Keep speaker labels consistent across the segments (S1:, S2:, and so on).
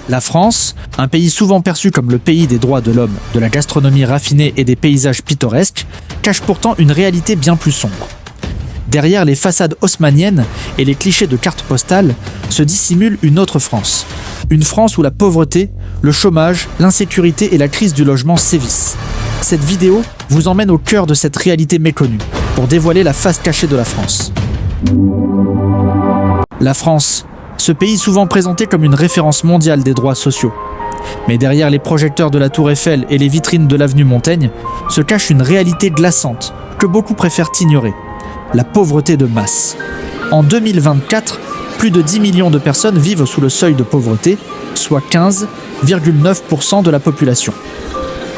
S1: La France, un pays souvent perçu comme le pays des droits de l'homme, de la gastronomie raffinée et des paysages pittoresques, cache pourtant une réalité bien plus sombre. Derrière les façades haussmanniennes et les clichés de cartes postales se dissimule une autre France. Une France où la pauvreté, le chômage, l'insécurité et la crise du logement sévissent. Cette vidéo vous emmène au cœur de cette réalité méconnue, pour dévoiler la face cachée de la France. La France, ce pays souvent présenté comme une référence mondiale des droits sociaux. Mais derrière les projecteurs de la Tour Eiffel et les vitrines de l'avenue Montaigne, se cache une réalité glaçante que beaucoup préfèrent ignorer. La pauvreté de masse. En 2024, plus de 10 millions de personnes vivent sous le seuil de pauvreté, soit 15,9% de la population.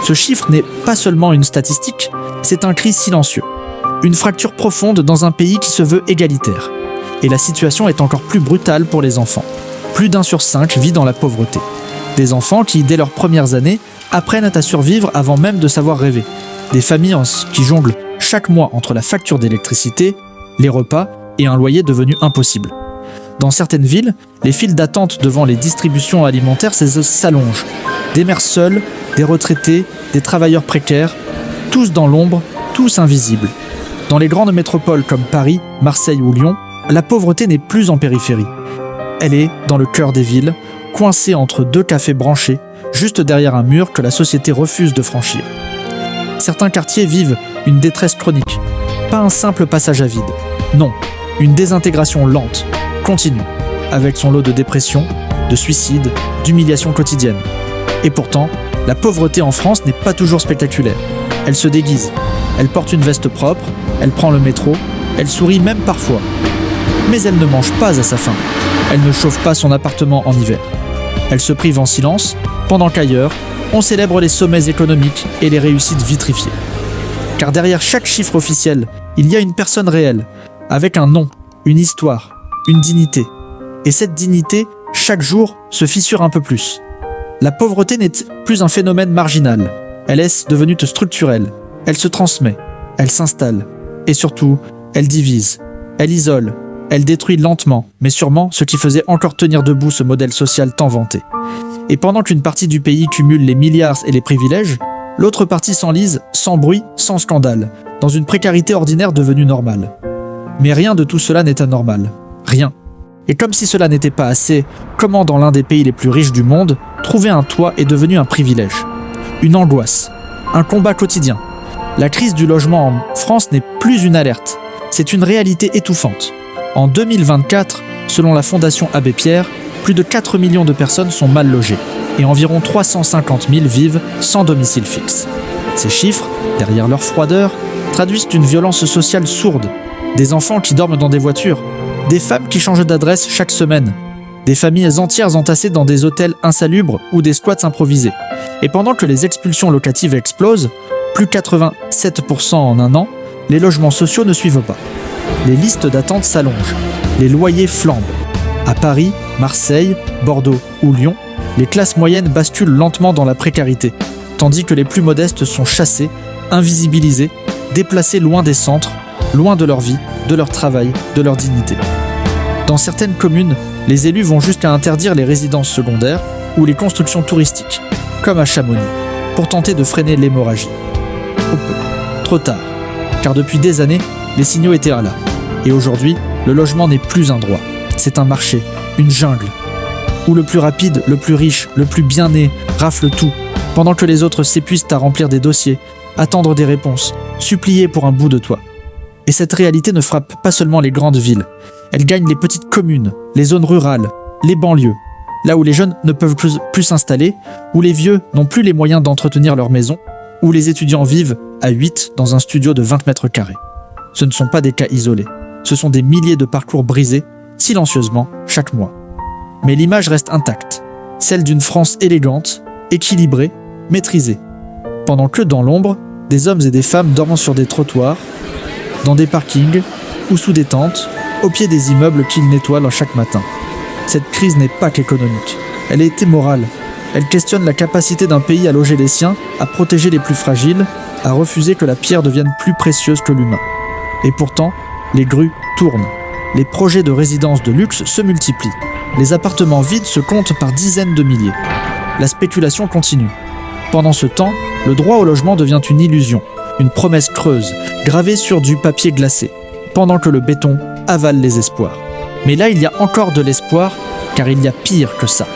S1: Ce chiffre n'est pas seulement une statistique, c'est un cri silencieux. Une fracture profonde dans un pays qui se veut égalitaire. Et la situation est encore plus brutale pour les enfants. Plus d'1 sur 5 vit dans la pauvreté. Des enfants qui, dès leurs premières années, apprennent à survivre avant même de savoir rêver. Des familles qui jonglent chaque mois entre la facture d'électricité, les repas et un loyer devenu impossible. Dans certaines villes, les files d'attente devant les distributions alimentaires s'allongent. Des mères seules, des retraités, des travailleurs précaires, tous dans l'ombre, tous invisibles. Dans les grandes métropoles comme Paris, Marseille ou Lyon, la pauvreté n'est plus en périphérie. Elle est dans le cœur des villes, coincée entre deux cafés branchés, juste derrière un mur que la société refuse de franchir. Certains quartiers vivent une détresse chronique, pas un simple passage à vide. Non, une désintégration lente, continue, avec son lot de dépression, de suicides, d'humiliations quotidiennes. Et pourtant, la pauvreté en France n'est pas toujours spectaculaire. Elle se déguise, elle porte une veste propre, elle prend le métro, elle sourit même parfois. Mais elle ne mange pas à sa faim, elle ne chauffe pas son appartement en hiver. Elle se prive en silence, pendant qu'ailleurs, on célèbre les sommets économiques et les réussites vitrifiées. Car derrière chaque chiffre officiel, il y a une personne réelle, avec un nom, une histoire, une dignité. Et cette dignité, chaque jour, se fissure un peu plus. La pauvreté n'est plus un phénomène marginal, elle est devenue structurelle, elle se transmet, elle s'installe, et surtout, elle divise, elle isole, elle détruit lentement, mais sûrement ce qui faisait encore tenir debout ce modèle social tant vanté. Et pendant qu'une partie du pays cumule les milliards et les privilèges, l'autre partie s'enlise, sans bruit, sans scandale, dans une précarité ordinaire devenue normale. Mais rien de tout cela n'est anormal. Rien. Et comme si cela n'était pas assez, comment dans l'un des pays les plus riches du monde, trouver un toit est devenu un privilège. Une angoisse. Un combat quotidien. La crise du logement en France n'est plus une alerte. C'est une réalité étouffante. En 2024, selon la Fondation Abbé Pierre, plus de 4 millions de personnes sont mal logées et environ 350 000 vivent sans domicile fixe. Ces chiffres, derrière leur froideur, traduisent une violence sociale sourde. Des enfants qui dorment dans des voitures, des femmes qui changent d'adresse chaque semaine, des familles entières entassées dans des hôtels insalubres ou des squats improvisés. Et pendant que les expulsions locatives explosent, plus 87% en un an, les logements sociaux ne suivent pas. Les listes d'attente s'allongent, les loyers flambent. À Paris, Marseille, Bordeaux ou Lyon, les classes moyennes basculent lentement dans la précarité, tandis que les plus modestes sont chassés, invisibilisés, déplacés loin des centres, loin de leur vie, de leur travail, de leur dignité. Dans certaines communes, les élus vont jusqu'à interdire les résidences secondaires ou les constructions touristiques, comme à Chamonix, pour tenter de freiner l'hémorragie. Trop peu, trop tard, car depuis des années, les signaux étaient là. Et aujourd'hui, le logement n'est plus un droit. C'est un marché, une jungle, où le plus rapide, le plus riche, le plus bien né rafle tout, pendant que les autres s'épuisent à remplir des dossiers, attendre des réponses, supplier pour un bout de toit. Et cette réalité ne frappe pas seulement les grandes villes, elle gagne les petites communes, les zones rurales, les banlieues, là où les jeunes ne peuvent plus s'installer, où les vieux n'ont plus les moyens d'entretenir leur maison, où les étudiants vivent à 8 dans un studio de 20 mètres carrés. Ce ne sont pas des cas isolés, ce sont des milliers de parcours brisés, silencieusement, chaque mois. Mais l'image reste intacte, celle d'une France élégante, équilibrée, maîtrisée. Pendant que dans l'ombre, des hommes et des femmes dorment sur des trottoirs, dans des parkings ou sous des tentes, au pied des immeubles qu'ils nettoient chaque matin. Cette crise n'est pas qu'économique, elle est morale. Elle questionne la capacité d'un pays à loger les siens, à protéger les plus fragiles, à refuser que la pierre devienne plus précieuse que l'humain. Et pourtant, les grues tournent. Les projets de résidences de luxe se multiplient. les appartements vides se comptent par dizaines de milliers. La spéculation continue. Pendant ce temps, le droit au logement devient une illusion, une promesse creuse, gravée sur du papier glacé, pendant que le béton avale les espoirs. Mais là, il y a encore de l'espoir, car il y a pire que ça.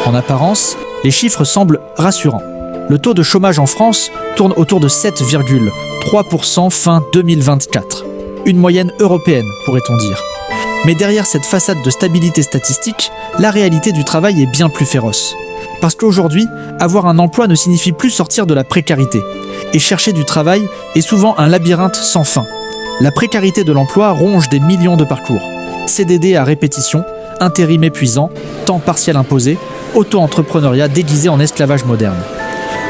S1: En apparence, les chiffres semblent rassurants. Le taux de chômage en France tourne autour de 7,3% fin 2024. Une moyenne européenne, pourrait-on dire. Mais derrière cette façade de stabilité statistique, la réalité du travail est bien plus féroce. Parce qu'aujourd'hui, avoir un emploi ne signifie plus sortir de la précarité. Et chercher du travail est souvent un labyrinthe sans fin. La précarité de l'emploi ronge des millions de parcours. CDD à répétition, intérim épuisant, temps partiel imposé, auto-entrepreneuriat déguisé en esclavage moderne.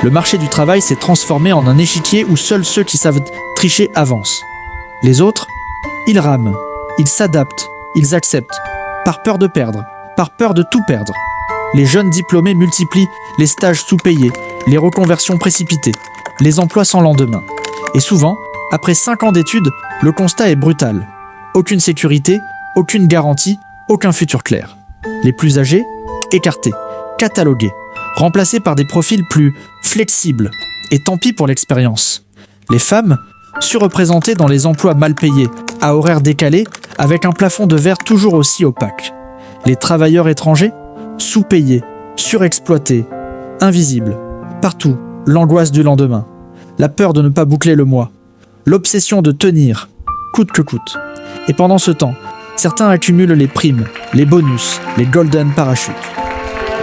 S1: Le marché du travail s'est transformé en un échiquier où seuls ceux qui savent tricher avancent. Les autres, ils rament, ils s'adaptent, ils acceptent, par peur de perdre, par peur de tout perdre. Les jeunes diplômés multiplient les stages sous-payés, les reconversions précipitées, les emplois sans lendemain. Et souvent, après 5 ans d'études, le constat est brutal. Aucune sécurité, aucune garantie, aucun futur clair. Les plus âgés, écartés, catalogués, remplacés par des profils plus flexibles, et tant pis pour l'expérience. Les femmes, surreprésentées dans les emplois mal payés, à horaires décalés, avec un plafond de verre toujours aussi opaque. Les travailleurs étrangers, sous-payés, surexploités, invisibles. Partout, l'angoisse du lendemain, la peur de ne pas boucler le mois, l'obsession de tenir, coûte que coûte. Et pendant ce temps, certains accumulent les primes, les bonus, les golden parachutes.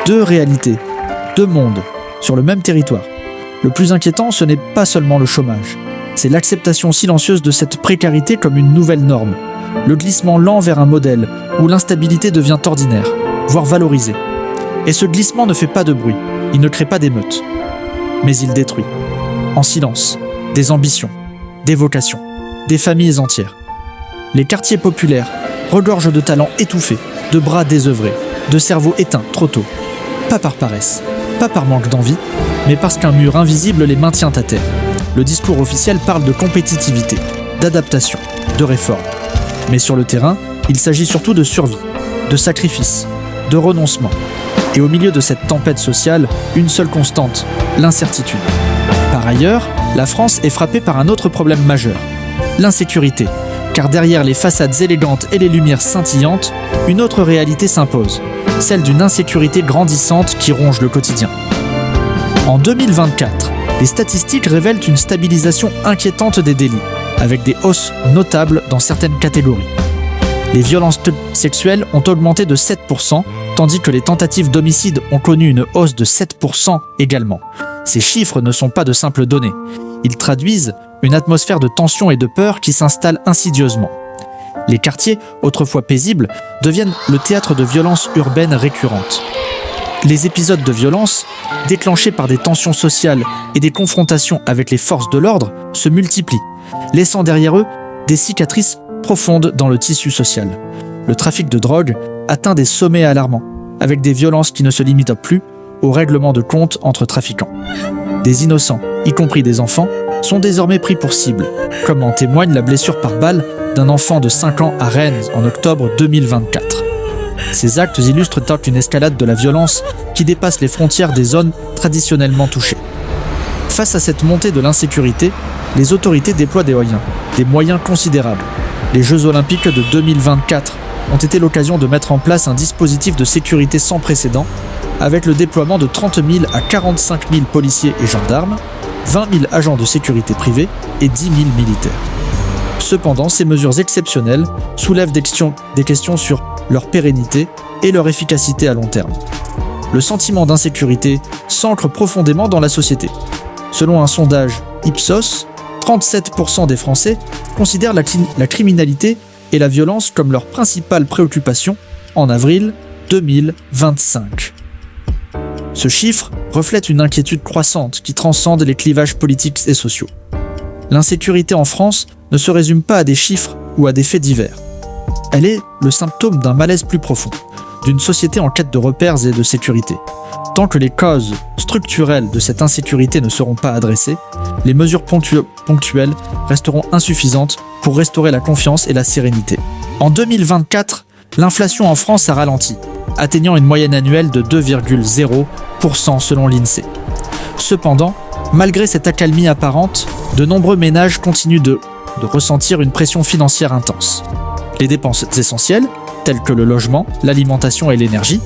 S1: 2 réalités, 2 mondes, sur le même territoire. Le plus inquiétant, ce n'est pas seulement le chômage, c'est l'acceptation silencieuse de cette précarité comme une nouvelle norme, le glissement lent vers un modèle où l'instabilité devient ordinaire, voire valorisée. Et ce glissement ne fait pas de bruit, il ne crée pas d'émeute, mais il détruit, en silence, des ambitions, des vocations, des familles entières. Les quartiers populaires regorgent de talents étouffés, de bras désœuvrés, de cerveaux éteints trop tôt. Pas par paresse, pas par manque d'envie, mais parce qu'un mur invisible les maintient à terre. Le discours officiel parle de compétitivité, d'adaptation, de réforme. Mais sur le terrain, il s'agit surtout de survie, de sacrifice, de renoncement. Et au milieu de cette tempête sociale, une seule constante, l'incertitude. Par ailleurs, la France est frappée par un autre problème majeur, l'insécurité. Car derrière les façades élégantes et les lumières scintillantes, une autre réalité s'impose, celle d'une insécurité grandissante qui ronge le quotidien. En 2024, les statistiques révèlent une stabilisation inquiétante des délits, avec des hausses notables dans certaines catégories. Les violences sexuelles ont augmenté de 7%, tandis que les tentatives d'homicide ont connu une hausse de 7% également. Ces chiffres ne sont pas de simples données. Ils traduisent une atmosphère de tension et de peur qui s'installe insidieusement. Les quartiers, autrefois paisibles, deviennent le théâtre de violences urbaines récurrentes. Les épisodes de violence, déclenchés par des tensions sociales et des confrontations avec les forces de l'ordre, se multiplient, laissant derrière eux des cicatrices profondes dans le tissu social. Le trafic de drogue atteint des sommets alarmants, avec des violences qui ne se limitent plus au règlement de compte entre trafiquants. Des innocents, y compris des enfants, sont désormais pris pour cible, comme en témoigne la blessure par balle d'un enfant de 5 ans à Rennes en octobre 2024. Ces actes illustrent une escalade de la violence qui dépasse les frontières des zones traditionnellement touchées. Face à cette montée de l'insécurité, les autorités déploient des moyens considérables. Les Jeux Olympiques de 2024 ont été l'occasion de mettre en place un dispositif de sécurité sans précédent, avec le déploiement de 30 000 à 45 000 policiers et gendarmes, 20 000 agents de sécurité privés et 10 000 militaires. Cependant, ces mesures exceptionnelles soulèvent des questions sur leur pérennité et leur efficacité à long terme. Le sentiment d'insécurité s'ancre profondément dans la société. Selon un sondage Ipsos, 37% des Français considèrent la criminalité et la violence comme leur principale préoccupation en avril 2025. Ce chiffre reflète une inquiétude croissante qui transcende les clivages politiques et sociaux. L'insécurité en France ne se résume pas à des chiffres ou à des faits divers. Elle est le symptôme d'un malaise plus profond, d'une société en quête de repères et de sécurité. Tant que les causes structurelles de cette insécurité ne seront pas adressées, les mesures ponctuelles resteront insuffisantes pour restaurer la confiance et la sérénité. En 2024, L'inflation en France a ralenti, atteignant une moyenne annuelle de 2,0% selon l'INSEE. Cependant, malgré cette accalmie apparente, de nombreux ménages continuent de ressentir une pression financière intense. Les dépenses essentielles, telles que le logement, l'alimentation et l'énergie,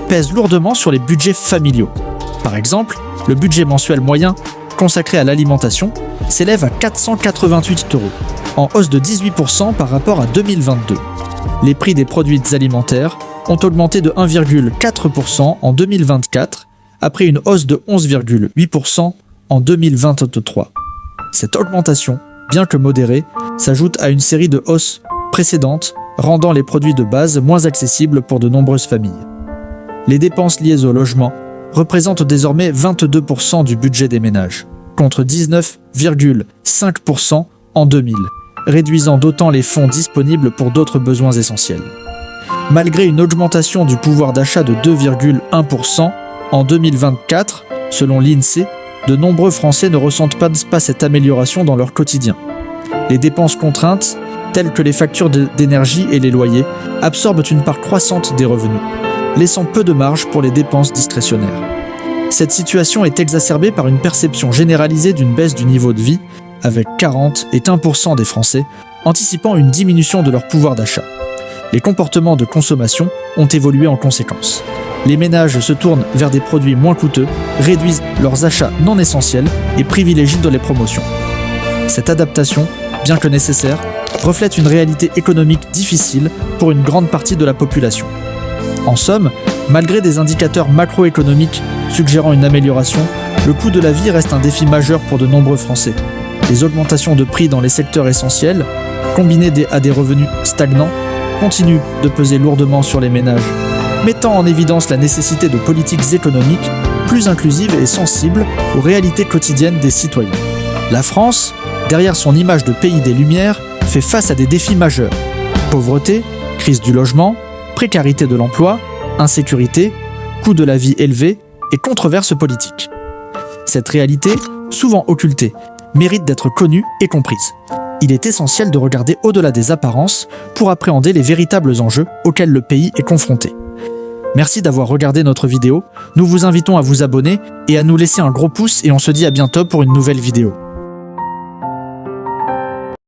S1: pèsent lourdement sur les budgets familiaux. Par exemple, le budget mensuel moyen consacré à l'alimentation s'élève à 488 €, en hausse de 18% par rapport à 2022. Les prix des produits alimentaires ont augmenté de 1,4% en 2024, après une hausse de 11,8% en 2023. Cette augmentation, bien que modérée, s'ajoute à une série de hausses précédentes, rendant les produits de base moins accessibles pour de nombreuses familles. Les dépenses liées au logement représentent désormais 22% du budget des ménages, contre 19,5% en 2000, réduisant d'autant les fonds disponibles pour d'autres besoins essentiels. Malgré une augmentation du pouvoir d'achat de 2,1% en 2024, selon l'INSEE, de nombreux Français ne ressentent pas cette amélioration dans leur quotidien. Les dépenses contraintes, telles que les factures d'énergie et les loyers, absorbent une part croissante des revenus, laissant peu de marge pour les dépenses discrétionnaires. Cette situation est exacerbée par une perception généralisée d'une baisse du niveau de vie, avec 41% des Français anticipant une diminution de leur pouvoir d'achat. Les comportements de consommation ont évolué en conséquence. Les ménages se tournent vers des produits moins coûteux, réduisent leurs achats non essentiels et privilégient les promotions. Cette adaptation, bien que nécessaire, reflète une réalité économique difficile pour une grande partie de la population. En somme, malgré des indicateurs macroéconomiques suggérant une amélioration, le coût de la vie reste un défi majeur pour de nombreux Français. Les augmentations de prix dans les secteurs essentiels, combinées à des revenus stagnants, continuent de peser lourdement sur les ménages, mettant en évidence la nécessité de politiques économiques plus inclusives et sensibles aux réalités quotidiennes des citoyens. La France, derrière son image de pays des Lumières, fait face à des défis majeurs. Pauvreté, crise du logement, précarité de l'emploi, insécurité, coût de la vie élevé et controverses politiques. Cette réalité, souvent occultée, mérite d'être connue et comprise. Il est essentiel de regarder au-delà des apparences pour appréhender les véritables enjeux auxquels le pays est confronté. Merci d'avoir regardé notre vidéo, nous vous invitons à vous abonner et à nous laisser un gros pouce et on se dit à bientôt pour une nouvelle vidéo.